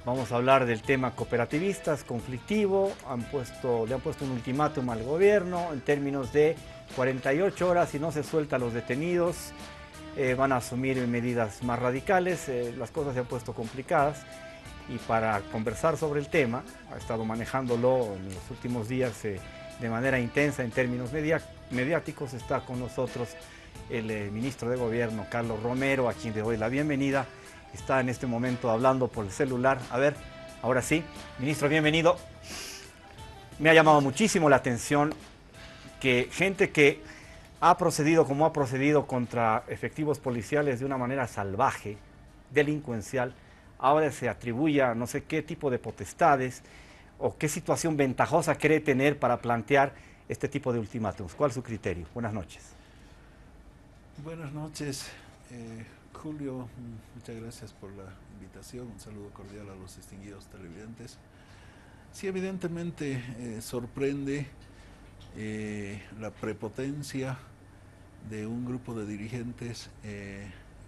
Vamos a hablar del tema cooperativistas, conflictivo. Le han puesto un ultimátum al gobierno en términos de 48 horas. Si no se suelta a los detenidos, van a asumir medidas más radicales. Las cosas se han puesto complicadas. Y para conversar sobre el tema, ha estado manejándolo en los últimos días de manera intensa en términos mediáticos. Está con nosotros el ministro de Gobierno, Carlos Romero, a quien le doy la bienvenida. Está en este momento hablando por el celular. A ver, ahora sí. Ministro, bienvenido. Me ha llamado muchísimo la atención que gente que ha procedido como ha procedido contra efectivos policiales de una manera salvaje, delincuencial, ahora se atribuya no sé qué tipo de potestades o qué situación ventajosa cree tener para plantear este tipo de ultimátums. ¿Cuál es su criterio? Buenas noches. Buenas noches, Julio. Muchas gracias por la invitación. Un saludo cordial a los distinguidos televidentes. Sí, evidentemente sorprende la prepotencia de un grupo de dirigentes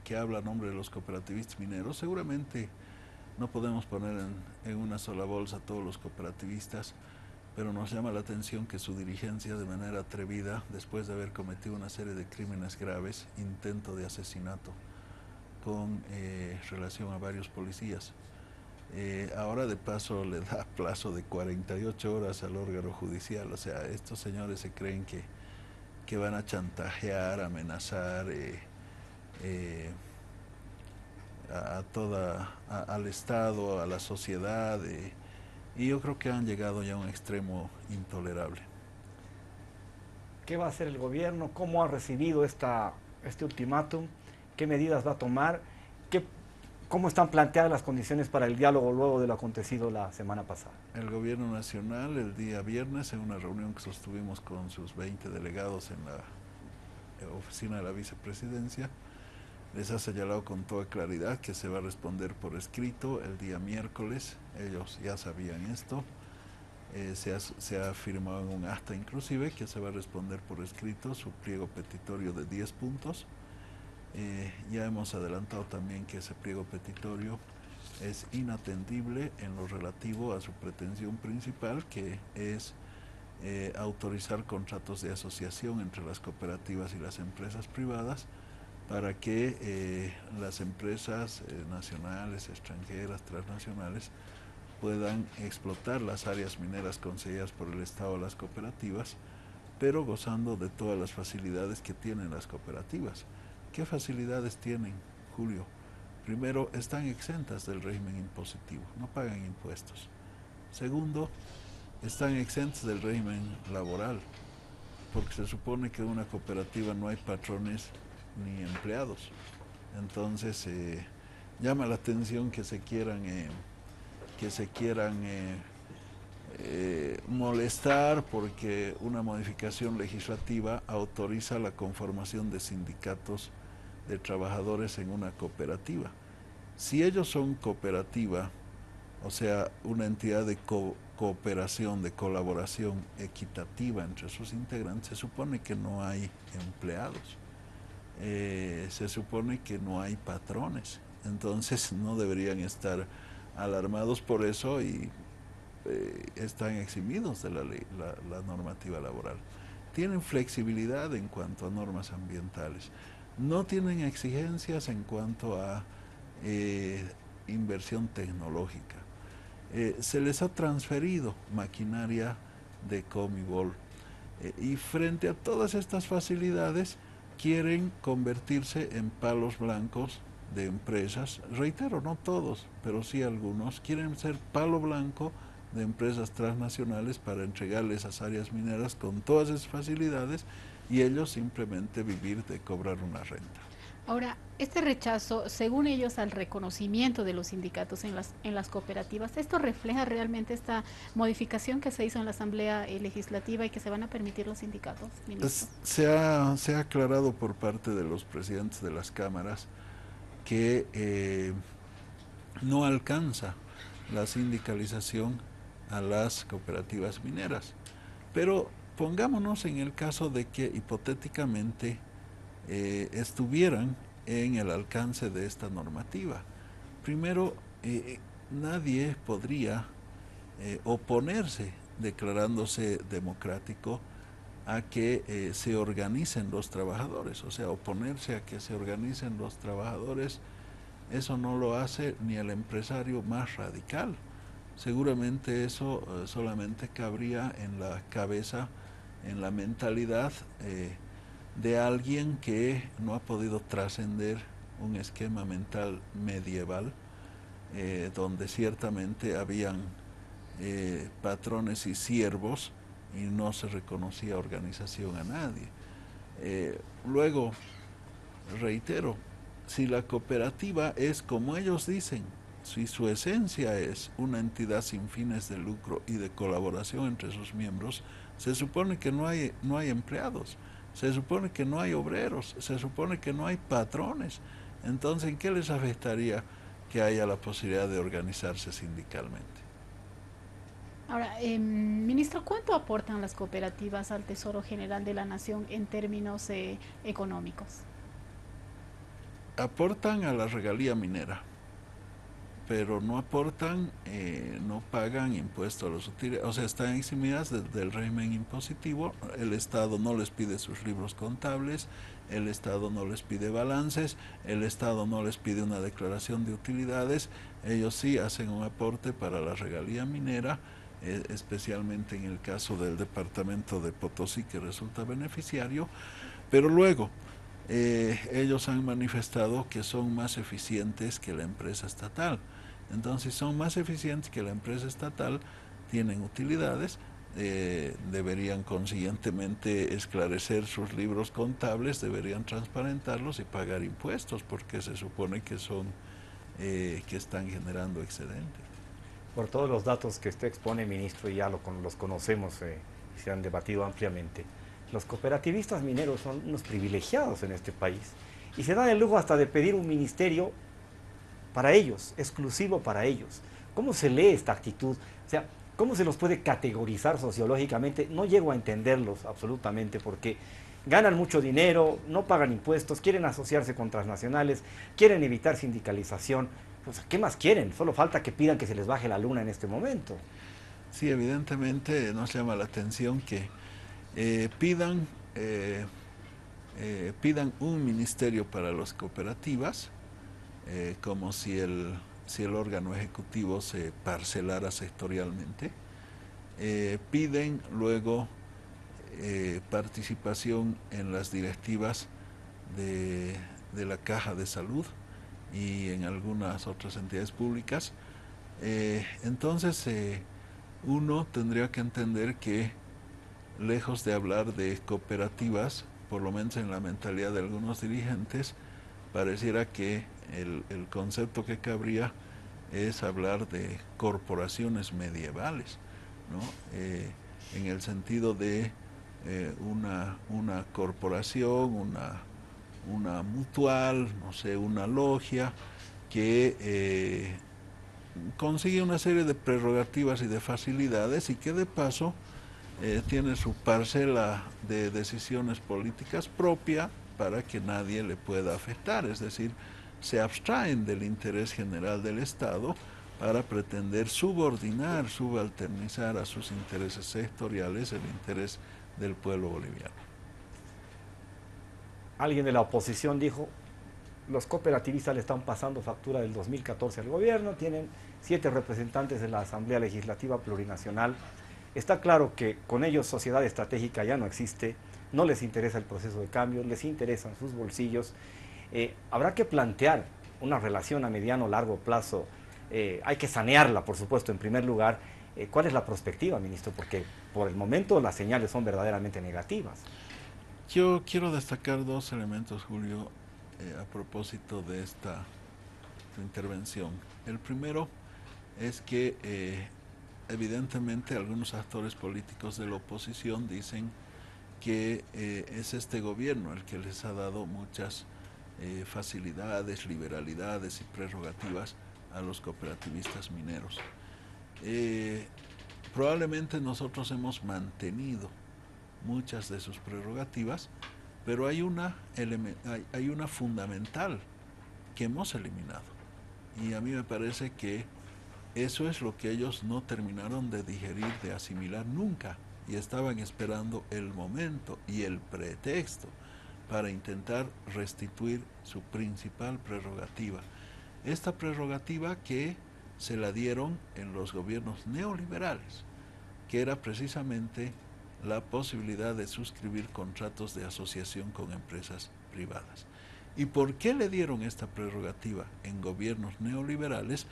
que habla a nombre de los cooperativistas mineros. Seguramente no podemos poner en una sola bolsa a todos los cooperativistas, pero nos llama la atención que su dirigencia, de manera atrevida, después de haber cometido una serie de crímenes graves, intento de asesinato con relación a varios policías, ahora de paso le da plazo de 48 horas al órgano judicial. O sea, estos señores se creen que van a chantajear, amenazar eh, al Estado, a la sociedad, y yo creo que han llegado ya a un extremo intolerable. ¿Qué va a hacer el gobierno? ¿Cómo ha recibido este ultimátum? ¿Qué medidas va a tomar? ¿Qué, ¿Cómo están planteadas las condiciones para el diálogo luego de lo acontecido la semana pasada? El gobierno nacional el día viernes, en una reunión que sostuvimos con sus 20 delegados en la oficina de la vicepresidencia, les ha señalado con toda claridad que se va a responder por escrito el día miércoles. Ellos ya sabían esto. Se ha firmado en un acta inclusive que se va a responder por escrito su pliego petitorio de 10 puntos. Ya hemos adelantado también que ese pliego petitorio es inatendible en lo relativo a su pretensión principal, que es autorizar contratos de asociación entre las cooperativas y las empresas privadas para que las empresas nacionales, extranjeras, transnacionales puedan explotar las áreas mineras concedidas por el Estado a las cooperativas, pero gozando de todas las facilidades que tienen las cooperativas. ¿Qué facilidades tienen, Julio? Primero, están exentas del régimen impositivo, no pagan impuestos. Segundo, están exentas del régimen laboral, porque se supone que en una cooperativa no hay patrones ni empleados. Entonces, llama la atención que se quieran molestar porque una modificación legislativa autoriza la conformación de sindicatos de trabajadores en una cooperativa. Si ellos son cooperativa, o sea, una entidad de cooperación, de colaboración equitativa entre sus integrantes, se supone que no hay empleados, se supone que no hay patrones, entonces no deberían estar alarmados por eso y están eximidos de la normativa laboral. Tienen flexibilidad en cuanto a normas ambientales, no tienen exigencias en cuanto a inversión tecnológica. Se les ha transferido maquinaria de Comibol y frente a todas estas facilidades quieren convertirse en palos blancos de empresas. Reitero, no todos, pero sí algunos quieren ser palo blanco de empresas transnacionales para entregarles esas áreas mineras con todas esas facilidades y ellos simplemente vivir de cobrar una renta. Ahora, este rechazo, según ellos, al reconocimiento de los sindicatos en las cooperativas, ¿esto refleja realmente esta modificación que se hizo en la Asamblea Legislativa y que se van a permitir los sindicatos, ministro? Se ha aclarado por parte de los presidentes de las cámaras que no alcanza la sindicalización a las cooperativas mineras. Pero pongámonos en el caso de que hipotéticamente estuvieran en el alcance de esta normativa. Primero, nadie podría oponerse, declarándose democrático, a que se organicen los trabajadores. O sea, oponerse a que se organicen los trabajadores, eso no lo hace ni el empresario más radical. Seguramente eso solamente cabría en la cabeza, en la mentalidad de alguien que no ha podido trascender un esquema mental medieval, donde ciertamente habían patrones y siervos y no se reconocía organización a nadie. Luego, reitero, si la cooperativa es como ellos dicen, si su esencia es una entidad sin fines de lucro y de colaboración entre sus miembros, se supone que no hay empleados, se supone que no hay obreros, se supone que no hay patrones. Entonces, ¿en qué les afectaría que haya la posibilidad de organizarse sindicalmente? Ahora, ministro, ¿cuánto aportan las cooperativas al Tesoro General de la Nación en términos económicos? Aportan a la regalía minera, pero no aportan, no pagan impuestos a los utilitarios, o sea, están eximidas del régimen impositivo. El Estado no les pide sus libros contables, el Estado no les pide balances, el Estado no les pide una declaración de utilidades. Ellos sí hacen un aporte para la regalía minera, especialmente en el caso del departamento de Potosí, que resulta beneficiario, pero luego ellos han manifestado que son más eficientes que la empresa estatal. Entonces, son más eficientes que la empresa estatal, tienen utilidades, deberían consiguientemente esclarecer sus libros contables, deberían transparentarlos y pagar impuestos, porque se supone que son que están generando excedentes. Por todos los datos que usted expone, ministro, y ya los conocemos y se han debatido ampliamente, los cooperativistas mineros son unos privilegiados en este país y se dan el lujo hasta de pedir un ministerio para ellos, exclusivo para ellos. ¿Cómo se lee esta actitud? O sea, ¿cómo se los puede categorizar sociológicamente? No llego a entenderlos absolutamente, porque ganan mucho dinero, no pagan impuestos, quieren asociarse con transnacionales, quieren evitar sindicalización. Pues, ¿qué más quieren? Solo falta que pidan que se les baje la luna en este momento. Sí, evidentemente nos llama la atención que pidan pidan un ministerio para las cooperativas, como si el órgano ejecutivo se parcelara sectorialmente. Piden luego participación en las directivas de la Caja de Salud y en algunas otras entidades públicas. Entonces, uno tendría que entender que, lejos de hablar de cooperativas, por lo menos en la mentalidad de algunos dirigentes, pareciera que el concepto que cabría es hablar de corporaciones medievales, ¿no? En el sentido de una corporación, una mutual, no sé, una logia, que consigue una serie de prerrogativas y de facilidades y que de paso tiene su parcela de decisiones políticas propia para que nadie le pueda afectar, es decir, se abstraen del interés general del Estado para pretender subordinar, subalternizar a sus intereses sectoriales el interés del pueblo boliviano. Alguien de la oposición dijo, los cooperativistas le están pasando factura del 2014 al gobierno, tienen 7 representantes en la Asamblea Legislativa Plurinacional. Está claro que con ellos sociedad estratégica ya no existe, no les interesa el proceso de cambio, les interesan sus bolsillos. Habrá que plantear una relación a mediano o largo plazo, hay que sanearla, por supuesto, en primer lugar. ¿Cuál es la perspectiva, ministro? Porque por el momento las señales son verdaderamente negativas. Yo quiero destacar 2 elementos, Julio, a propósito de esta intervención. El primero es que evidentemente algunos actores políticos de la oposición dicen que es este gobierno el que les ha dado muchas facilidades, liberalidades y prerrogativas a los cooperativistas mineros. Probablemente nosotros hemos mantenido muchas de sus prerrogativas, pero hay una fundamental que hemos eliminado. Y a mí me parece que eso es lo que ellos no terminaron de digerir, de asimilar nunca, y estaban esperando el momento y el pretexto para intentar restituir su principal prerrogativa. Esta prerrogativa que se la dieron en los gobiernos neoliberales, que era precisamente la posibilidad de suscribir contratos de asociación con empresas privadas. ¿Y por qué le dieron esta prerrogativa en gobiernos neoliberales?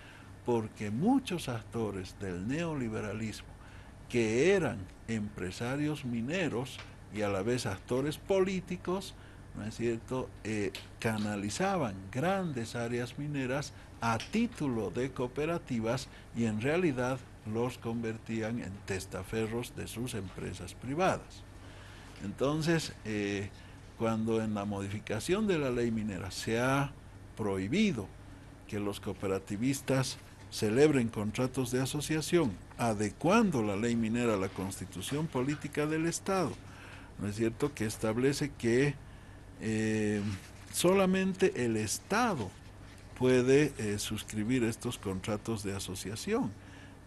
Porque muchos actores del neoliberalismo que eran empresarios mineros y a la vez actores políticos, ¿no es cierto?, canalizaban grandes áreas mineras a título de cooperativas y en realidad los convertían en testaferros de sus empresas privadas. Entonces, cuando en la modificación de la ley minera se ha prohibido que los cooperativistas celebren contratos de asociación, adecuando la ley minera a la constitución política del Estado, ¿no es cierto?, que establece que solamente el Estado puede suscribir estos contratos de asociación.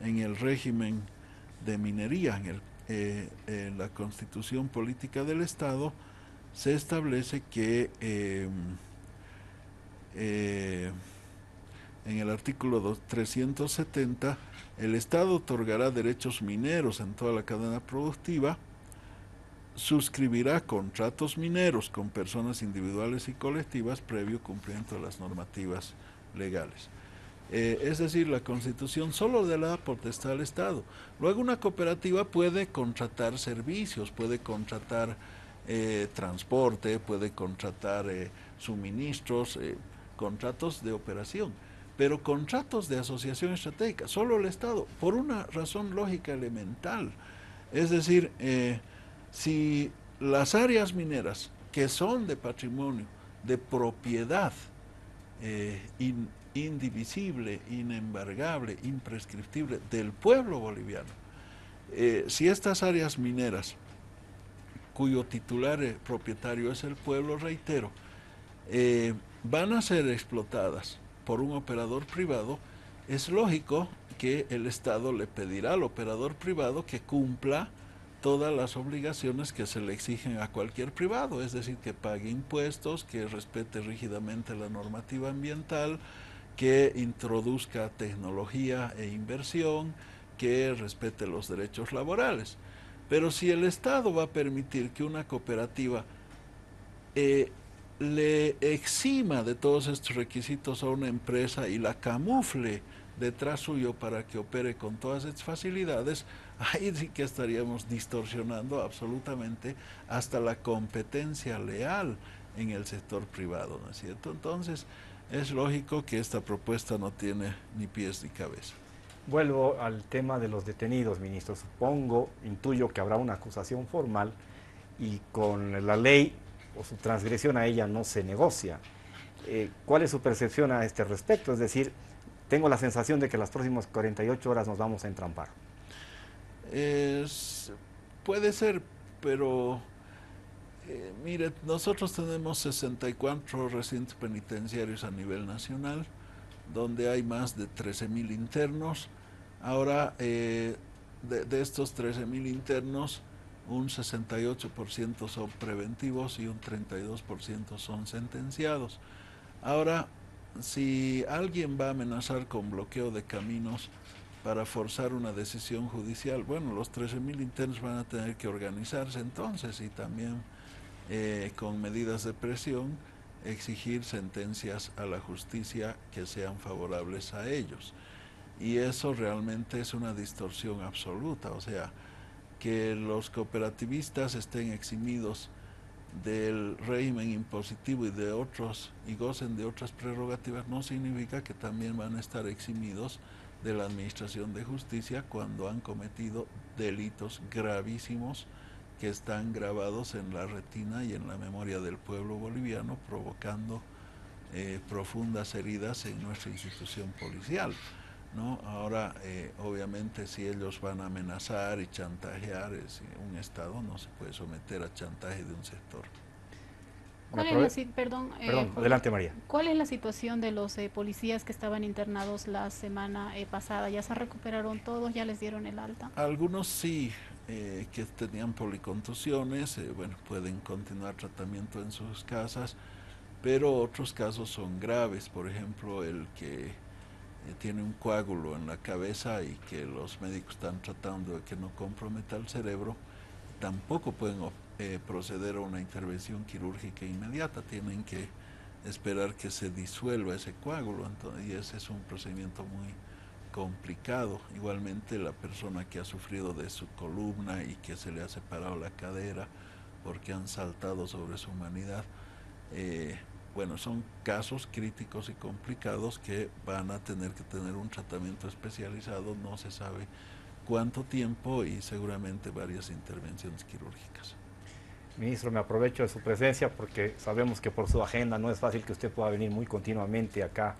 En el régimen de minería, en la constitución política del Estado, se establece que en el artículo 370, el Estado otorgará derechos mineros en toda la cadena productiva, suscribirá contratos mineros con personas individuales y colectivas previo cumplimiento de las normativas legales. Es decir, la Constitución solo le da potestad al Estado. Luego una cooperativa puede contratar servicios, puede contratar transporte, puede contratar suministros, contratos de operación, pero contratos de asociación estratégica, solo el Estado, por una razón lógica elemental. Es decir, si las áreas mineras que son de patrimonio, de propiedad indivisible, inembargable, imprescriptible del pueblo boliviano, si estas áreas mineras cuyo titular propietario es el pueblo, reitero, van a ser explotadas por un operador privado, es lógico que el Estado le pedirá al operador privado que cumpla todas las obligaciones que se le exigen a cualquier privado, es decir, que pague impuestos, que respete rígidamente la normativa ambiental, que introduzca tecnología e inversión, que respete los derechos laborales. Pero si el Estado va a permitir que una cooperativa le exima de todos estos requisitos a una empresa y la camufle detrás suyo para que opere con todas estas facilidades, ahí sí que estaríamos distorsionando absolutamente hasta la competencia leal en el sector privado, ¿no es cierto? Entonces, es lógico que esta propuesta no tiene ni pies ni cabeza. Vuelvo al tema de los detenidos, ministro. Supongo, intuyo que habrá una acusación formal y con la ley o su transgresión a ella no se negocia. ¿Cuál es su percepción a este respecto? Es decir, tengo la sensación de que las próximas 48 horas nos vamos a entrampar. Puede ser, pero mire, nosotros tenemos 64 recintos penitenciarios a nivel nacional, donde hay más de 13.000 internos. Ahora, de estos 13.000 internos, un 68% son preventivos y un 32% son sentenciados. Ahora, si alguien va a amenazar con bloqueo de caminos para forzar una decisión judicial, bueno, los 13.000 internos van a tener que organizarse entonces y también con medidas de presión exigir sentencias a la justicia que sean favorables a ellos. Y eso realmente es una distorsión absoluta, o sea, que los cooperativistas estén eximidos del régimen impositivo y gocen de otras prerrogativas no significa que también van a estar eximidos de la administración de justicia cuando han cometido delitos gravísimos que están grabados en la retina y en la memoria del pueblo boliviano, provocando profundas heridas en nuestra institución policial, ¿no? Ahora, obviamente, si ellos van a amenazar y chantajear, un Estado no se puede someter a chantaje de un sector. ¿Cuál es perdón, adelante María. ¿Cuál es la situación de los policías que estaban internados la semana pasada? ¿Ya se recuperaron todos? ¿Ya les dieron el alta? Algunos sí, que tenían policontusiones, bueno, pueden continuar tratamiento en sus casas, pero otros casos son graves. Por ejemplo, el que tiene un coágulo en la cabeza y que los médicos están tratando de que no comprometa el cerebro, tampoco pueden proceder a una intervención quirúrgica inmediata, tienen que esperar que se disuelva ese coágulo, entonces, y ese es un procedimiento muy complicado. Igualmente la persona que ha sufrido de su columna y que se le ha separado la cadera porque han saltado sobre su humanidad, bueno, son casos críticos y complicados que van a tener que tener un tratamiento especializado, no se sabe cuánto tiempo y seguramente varias intervenciones quirúrgicas. Ministro, me aprovecho de su presencia porque sabemos que por su agenda no es fácil que usted pueda venir muy continuamente acá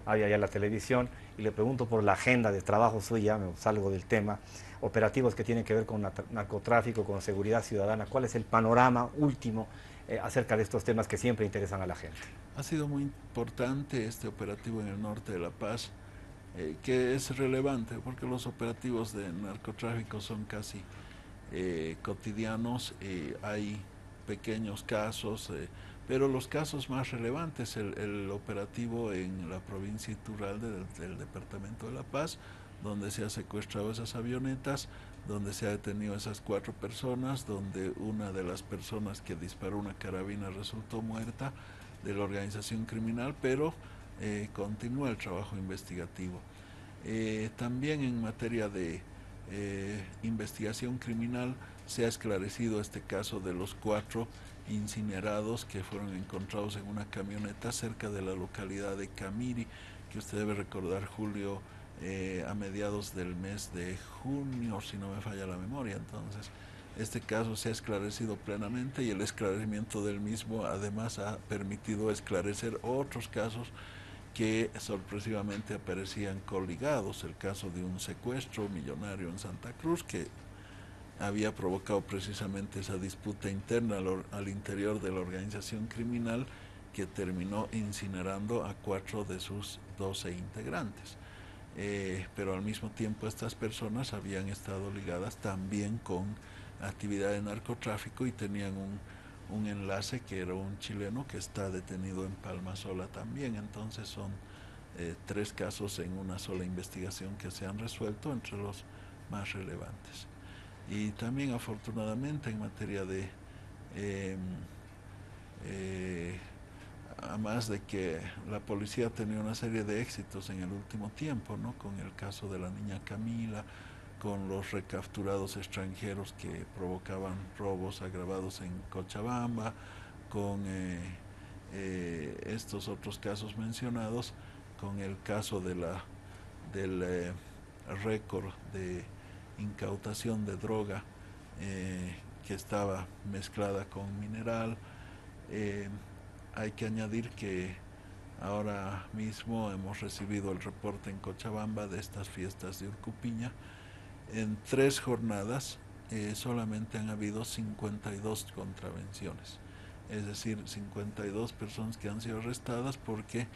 a la televisión, y le pregunto por la agenda de trabajo suya, me salgo del tema, operativos que tienen que ver con narcotráfico, con seguridad ciudadana. ¿Cuál es el panorama último acerca de estos temas que siempre interesan a la gente? Ha sido muy importante este operativo en el norte de La Paz, que es relevante porque los operativos de narcotráfico son casi cotidianos, hay pequeños casos, pero los casos más relevantes, el operativo en la provincia Iturralde del departamento de La Paz, donde se ha secuestrado esas avionetas, donde se ha detenido esas 4 personas, donde una de las personas que disparó una carabina resultó muerta, de la organización criminal, pero continúa el trabajo investigativo. También en materia de investigación criminal se ha esclarecido este caso de los 4 incinerados que fueron encontrados en una camioneta cerca de la localidad de Camiri, que usted debe recordar, Julio, a mediados del mes de junio, si no me falla la memoria. Entonces, este caso se ha esclarecido plenamente y el esclarecimiento del mismo además ha permitido esclarecer otros casos que sorpresivamente aparecían coligados. El caso de un secuestro millonario en Santa Cruz que había provocado precisamente esa disputa interna al interior de la organización criminal, que terminó incinerando a 4 de sus 12 integrantes. Pero al mismo tiempo estas personas habían estado ligadas también con actividad de narcotráfico y tenían un enlace que era un chileno que está detenido en Palmasola también. Entonces son 3 casos en una sola investigación que se han resuelto, entre los más relevantes. Y también afortunadamente en materia de además de que la policía ha tenido una serie de éxitos en el último tiempo, ¿no? Con el caso de la niña Camila, con los recapturados extranjeros que provocaban robos agravados en Cochabamba, con estos otros casos mencionados, con el caso de del récord de incautación de droga que estaba mezclada con mineral. Hay que añadir que ahora mismo hemos recibido el reporte en Cochabamba de estas fiestas de Urcupiña. En 3 jornadas solamente han habido 52 contravenciones, es decir, 52 personas que han sido arrestadas porque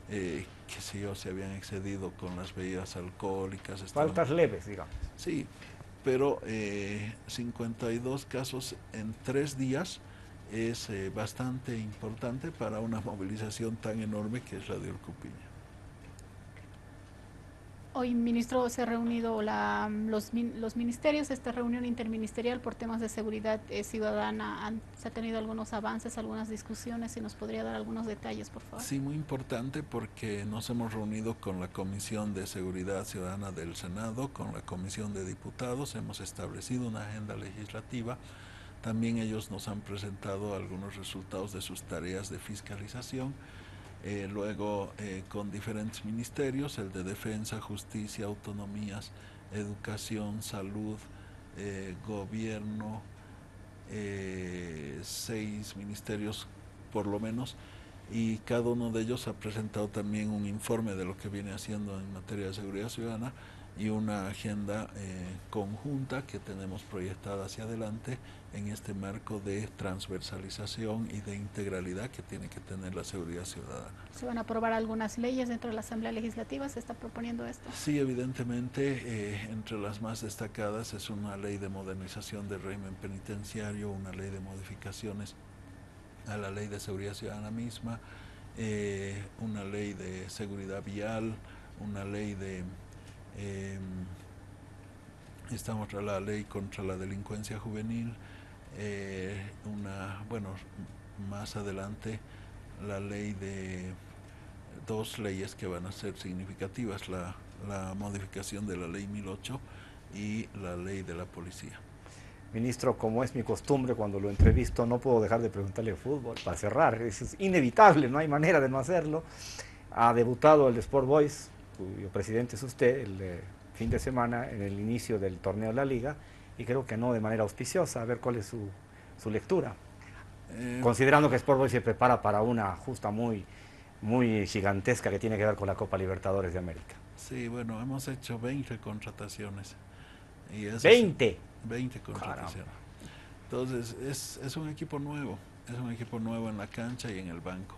qué sé yo, se habían excedido con las bebidas alcohólicas. Faltas leves, digamos. Sí, pero 52 casos en 3 días es bastante importante para una movilización tan enorme que es la de Urcupiña. Hoy, ministro, se ha reunido los ministerios, esta reunión interministerial por temas de seguridad ciudadana. ¿Se ha tenido algunos avances, algunas discusiones? Si nos podría dar algunos detalles, por favor. Sí, muy importante porque nos hemos reunido con la Comisión de Seguridad Ciudadana del Senado, con la Comisión de Diputados, hemos establecido una agenda legislativa. También ellos nos han presentado algunos resultados de sus tareas de fiscalización. Luego con diferentes ministerios, el de Defensa, Justicia, Autonomías, Educación, Salud, Gobierno, 6 ministerios por lo menos, y cada uno de ellos ha presentado también un informe de lo que viene haciendo en materia de seguridad ciudadana, y una agenda conjunta que tenemos proyectada hacia adelante en este marco de transversalización y de integralidad que tiene que tener la seguridad ciudadana. ¿Se van a aprobar algunas leyes dentro de la Asamblea Legislativa? ¿Se está proponiendo esto? Sí, evidentemente, entre las más destacadas es una ley de modernización del régimen penitenciario, una ley de modificaciones a la ley de seguridad ciudadana misma, una ley de seguridad vial, una ley de... estamos tras la ley contra la delincuencia juvenil, más adelante la ley de dos leyes que van a ser significativas, la modificación de la ley 1008 y la ley de la policía. Ministro, como es mi costumbre cuando lo entrevisto, no puedo dejar de preguntarle de fútbol para cerrar. Es inevitable, no hay manera de no hacerlo. Ha debutado el Sport Boys, cuyo presidente es usted, el fin de semana en el inicio del torneo de la Liga, y creo que no de manera auspiciosa. A ver cuál es su lectura. Considerando que Sport Boys se prepara para una justa muy gigantesca que tiene que ver con la Copa Libertadores de América. Sí, bueno, hemos hecho 20 contrataciones. Y ¿20? 20 contrataciones. Caramba. Entonces, es un equipo nuevo en la cancha y en el banco.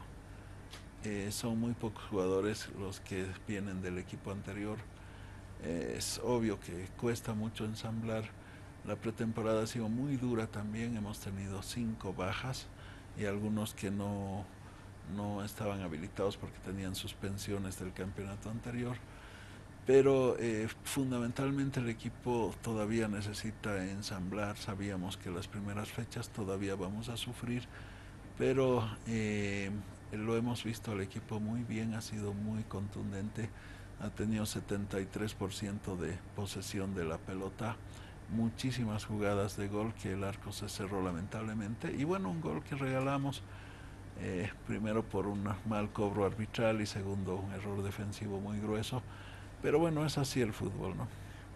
Son muy pocos jugadores los que vienen del equipo anterior. Es obvio que cuesta mucho ensamblar. La pretemporada ha sido muy dura también, hemos tenido 5 bajas y algunos que no estaban habilitados porque tenían suspensiones del campeonato anterior. Pero fundamentalmente el equipo todavía necesita ensamblar. Sabíamos que las primeras fechas todavía vamos a sufrir, pero lo hemos visto al equipo muy bien, ha sido muy contundente, ha tenido 73% de posesión de la pelota, muchísimas jugadas de gol que el arco se cerró lamentablemente, y bueno, un gol que regalamos, primero por un mal cobro arbitral y segundo un error defensivo muy grueso. Pero bueno, es así el fútbol, ¿no?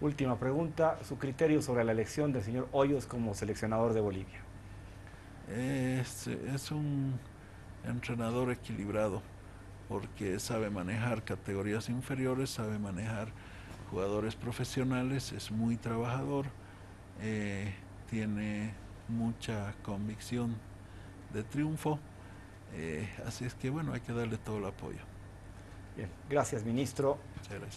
Última pregunta, su criterio sobre la elección del señor Hoyos como seleccionador de Bolivia. Es un entrenador equilibrado, porque sabe manejar categorías inferiores, sabe manejar jugadores profesionales, es muy trabajador, tiene mucha convicción de triunfo, así es que bueno, hay que darle todo el apoyo. Bien, gracias, ministro. Muchas gracias.